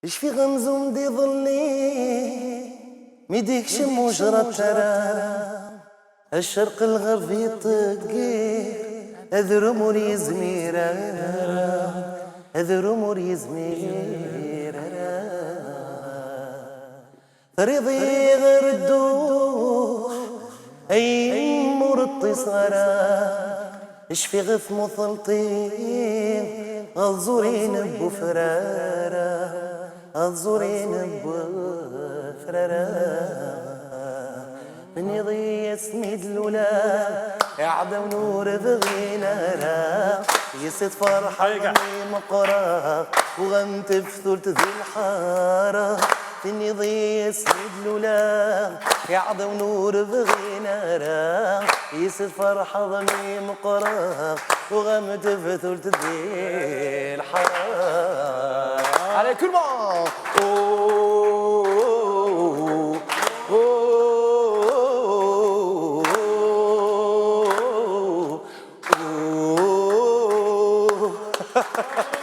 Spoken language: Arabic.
ايش في غمزم دي ظلي ميديك شم وجرى ترى الشرق الغرب يطقي اذرمور يزميرا اذرمور يزميرا فريضي غير الدوخ اي مرطي صرا اش في غث مثلطين الزورين بفرارة الزورين بفرارة من يضي سنيد الولا يعدم نور بغينا يسد فرحة مقرا وغمت في ثلث ذي الحارة من يضي سنيد الولا يعدم نور بغينا يسد فرحة ضمي مقرا وغمت في ثلث ذي الحارة على كل ما Ha ha ha.